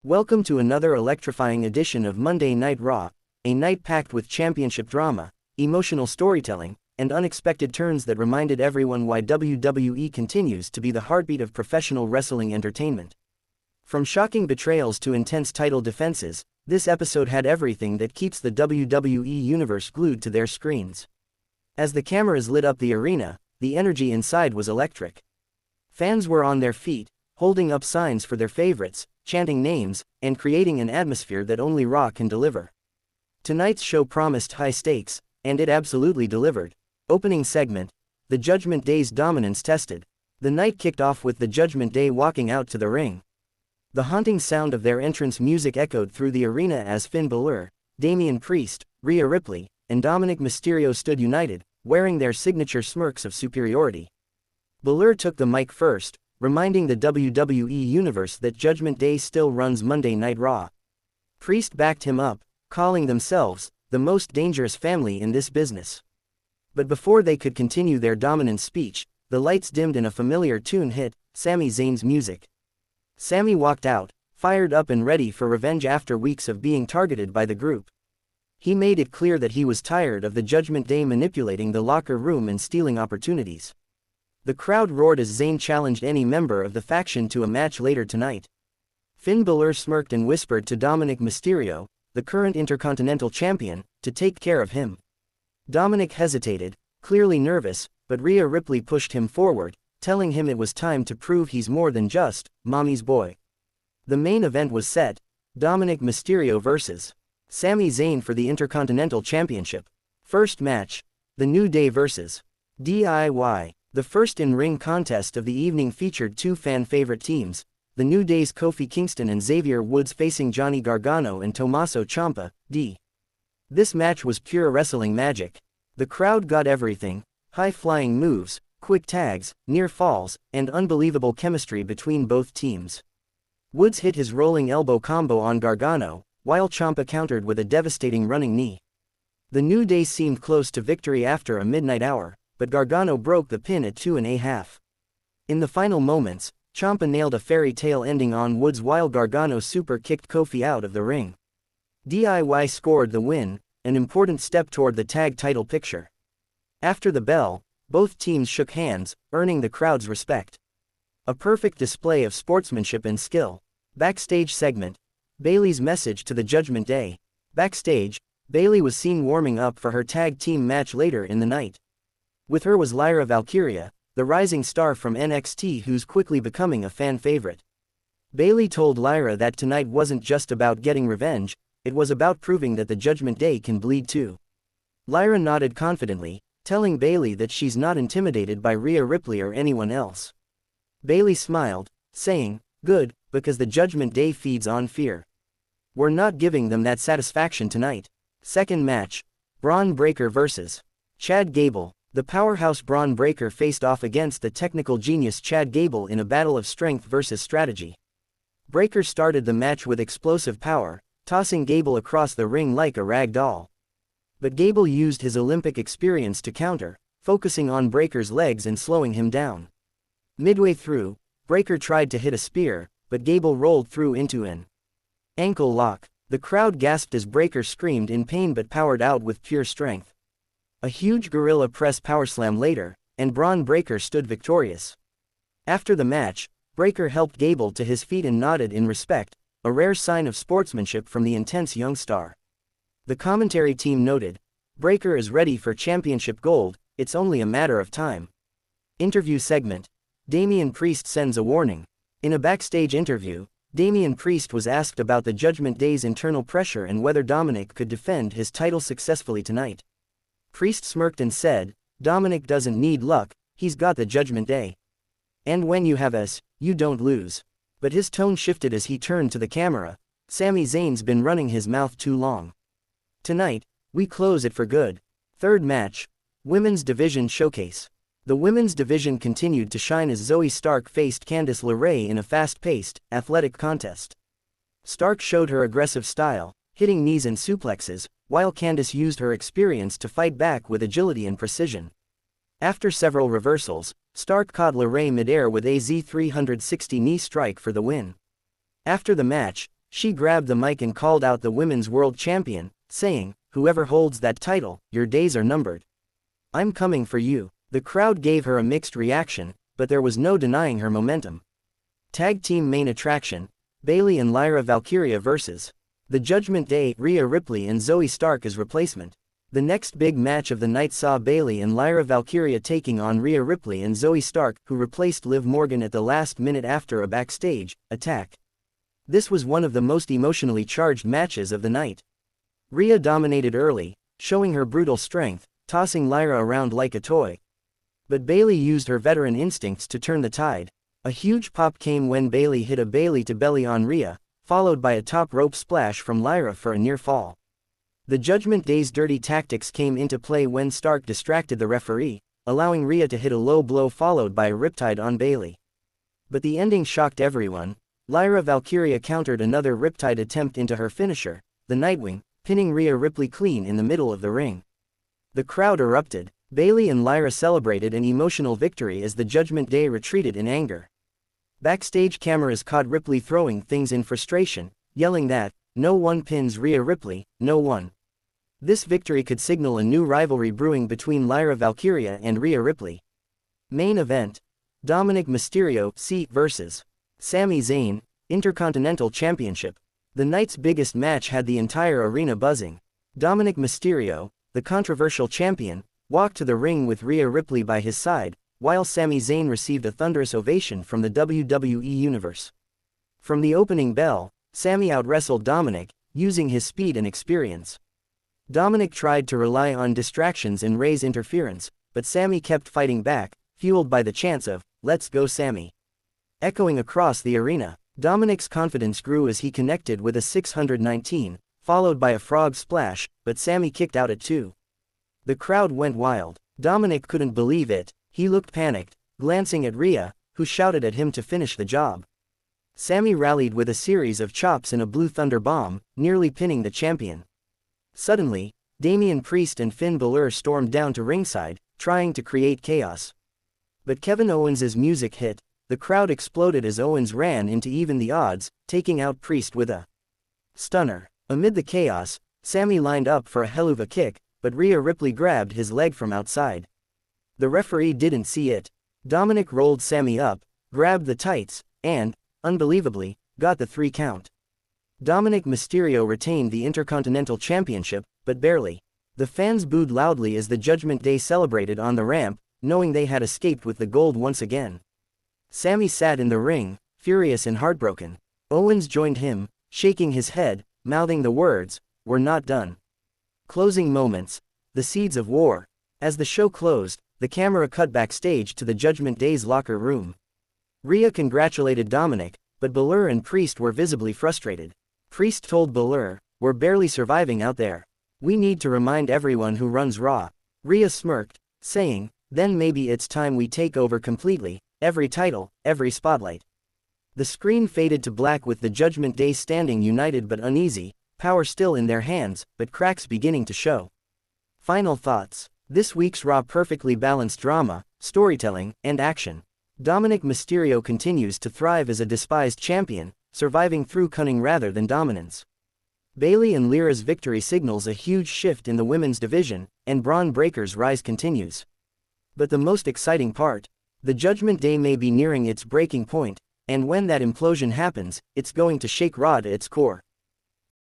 Welcome to another electrifying edition of Monday Night Raw, a night packed with championship drama, emotional storytelling, and unexpected turns that reminded everyone why WWE continues to be the heartbeat of professional wrestling entertainment. From shocking betrayals to intense title defenses, this episode had everything that keeps the WWE Universe glued to their screens. As the cameras lit up the arena, the energy inside was electric. Fans were on their feet, holding up signs for their favorites, chanting names, and creating an atmosphere that only Raw can deliver. Tonight's show promised high stakes, and it absolutely delivered. Opening segment, the Judgment Day's dominance tested. The night kicked off with the Judgment Day walking out to the ring. The haunting sound of their entrance music echoed through the arena as Finn Balor, Damian Priest, Rhea Ripley, and Dominik Mysterio stood united, wearing their signature smirks of superiority. Balor took the mic first, reminding the WWE Universe that Judgment Day still runs Monday Night Raw. Priest backed him up, calling themselves the most dangerous family in this business. But before they could continue their dominant speech, the lights dimmed and a familiar tune hit, Sami Zayn's music. Sami walked out, fired up and ready for revenge after weeks of being targeted by the group. He made it clear that he was tired of the Judgment Day manipulating the locker room and stealing opportunities. The crowd roared as Zayn challenged any member of the faction to a match later tonight. Finn Balor smirked and whispered to Dominik Mysterio, the current Intercontinental Champion, to take care of him. Dominik hesitated, clearly nervous, but Rhea Ripley pushed him forward, telling him it was time to prove he's more than just mommy's boy. The main event was set, Dominik Mysterio vs. Sami Zayn for the Intercontinental Championship. First match, The New Day vs. DIY. The first in-ring contest of the evening featured two fan-favorite teams, the New Day's Kofi Kingston and Xavier Woods facing Johnny Gargano and Tommaso Ciampa, D. This match was pure wrestling magic. The crowd got everything: high-flying moves, quick tags, near falls, and unbelievable chemistry between both teams. Woods hit his rolling elbow combo on Gargano, while Ciampa countered with a devastating running knee. The New Day seemed close to victory after a midnight hour, but Gargano broke the pin at 2.5. In the final moments, Ciampa nailed a fairy tale ending on Woods while Gargano super kicked Kofi out of the ring. DIY scored the win, an important step toward the tag title picture. After the bell, both teams shook hands, earning the crowd's respect. A perfect display of sportsmanship and skill. Backstage segment, Bayley's message to the Judgment Day. Backstage, Bayley was seen warming up for her tag team match later in the night. With her was Lyra Valkyria, the rising star from NXT who's quickly becoming a fan favorite. Bayley told Lyra that tonight wasn't just about getting revenge, it was about proving that the Judgment Day can bleed too. Lyra nodded confidently, telling Bayley that she's not intimidated by Rhea Ripley or anyone else. Bayley smiled, saying, "Good, because the Judgment Day feeds on fear. We're not giving them that satisfaction tonight." Second match, Braun Breaker vs. Chad Gable. The powerhouse Braun Breaker faced off against the technical genius Chad Gable in a battle of strength versus strategy. Breaker started the match with explosive power, tossing Gable across the ring like a rag doll. But Gable used his Olympic experience to counter, focusing on Breaker's legs and slowing him down. Midway through, Breaker tried to hit a spear, but Gable rolled through into an ankle lock. The crowd gasped as Breaker screamed in pain but powered out with pure strength. A huge gorilla press powerslam later, and Braun Breaker stood victorious. After the match, Breaker helped Gable to his feet and nodded in respect, a rare sign of sportsmanship from the intense young star. The commentary team noted, "Breaker is ready for championship gold, it's only a matter of time." Interview segment, Damian Priest sends a warning. In a backstage interview, Damian Priest was asked about the Judgment Day's internal pressure and whether Dominik could defend his title successfully tonight. Priest smirked and said, "Dominik doesn't need luck, he's got the Judgment Day. And when you have us, you don't lose." But his tone shifted as he turned to the camera. "Sami Zayn's been running his mouth too long. Tonight, we close it for good." Third match, Women's Division Showcase. The Women's Division continued to shine as Zoey Stark faced Candice LeRae in a fast-paced, athletic contest. Stark showed her aggressive style, hitting knees and suplexes, while Candice used her experience to fight back with agility and precision. After several reversals, Stark caught LeRae midair with a Z360 knee strike for the win. After the match, She grabbed the mic and called out the Women's World Champion, saying, "Whoever holds that title, your days are numbered. I'm coming for you." The crowd gave her a mixed reaction, but there was no denying her momentum. Tag team main attraction, Bayley and Lyra Valkyria vs. The Judgment Day, Rhea Ripley and Zoey Stark as replacement. The next big match of the night saw Bayley and Lyra Valkyria taking on Rhea Ripley and Zoey Stark, who replaced Liv Morgan at the last minute after a backstage attack. This was one of the most emotionally charged matches of the night. Rhea dominated early, showing her brutal strength, tossing Lyra around like a toy. But Bayley used her veteran instincts to turn the tide. A huge pop came when Bayley hit a Bayley to belly on Rhea, followed by a top rope splash from Lyra for a near fall. The Judgment Day's dirty tactics came into play when Stark distracted the referee, allowing Rhea to hit a low blow followed by a riptide on Bayley. But the ending shocked everyone. Lyra Valkyria countered another riptide attempt into her finisher, the Nightwing, pinning Rhea Ripley clean in the middle of the ring. The crowd erupted. Bayley and Lyra celebrated an emotional victory as the Judgment Day retreated in anger. Backstage cameras caught Ripley throwing things in frustration, yelling that, "No one pins Rhea Ripley, no one." This victory could signal a new rivalry brewing between Lyra Valkyria and Rhea Ripley. Main event, Dominik Mysterio vs. Sami Zayn, Intercontinental Championship. The night's biggest match had the entire arena buzzing. Dominik Mysterio, the controversial champion, walked to the ring with Rhea Ripley by his side, while Sami Zayn received a thunderous ovation from the WWE Universe. From the opening bell, Sami outwrestled Dominik, using his speed and experience. Dominik tried to rely on distractions and Rey's interference, but Sami kept fighting back, fueled by the chants of, "Let's go Sami," echoing across the arena. Dominik's confidence grew as he connected with a 619, followed by a frog splash, but Sami kicked out at 2. The crowd went wild. Dominik couldn't believe it. He looked panicked, glancing at Rhea, who shouted at him to finish the job. Sami rallied with a series of chops and a Blue Thunder Bomb, nearly pinning the champion. Suddenly, Damian Priest and Finn Balor stormed down to ringside, trying to create chaos. But Kevin Owens' music hit. The crowd exploded as Owens ran into even the odds, taking out Priest with a stunner. Amid the chaos, Sami lined up for a helluva kick, but Rhea Ripley grabbed his leg from outside. The referee didn't see it. Dominik rolled Sami up, grabbed the tights, and, unbelievably, got the 3 count. Dominik Mysterio retained the Intercontinental Championship, but barely. The fans booed loudly as the Judgment Day celebrated on the ramp, knowing they had escaped with the gold once again. Sami sat in the ring, furious and heartbroken. Owens joined him, shaking his head, mouthing the words, "We're not done." Closing moments, the seeds of war. As the show closed, the camera cut backstage to the Judgment Day's locker room. Rhea congratulated Dominik, but Balor and Priest were visibly frustrated. Priest told Balor, "We're barely surviving out there. We need to remind everyone who runs Raw." Rhea smirked, saying, "Then maybe it's time we take over completely, every title, every spotlight." The screen faded to black with the Judgment Day standing united but uneasy, power still in their hands, but cracks beginning to show. Final thoughts. This week's Raw perfectly balanced drama, storytelling, and action. Dominik Mysterio continues to thrive as a despised champion, surviving through cunning rather than dominance. Bayley and Lyra's victory signals a huge shift in the women's division, and Braun Breaker's rise continues. But the most exciting part, the Judgment Day may be nearing its breaking point, and when that implosion happens, it's going to shake Raw to its core.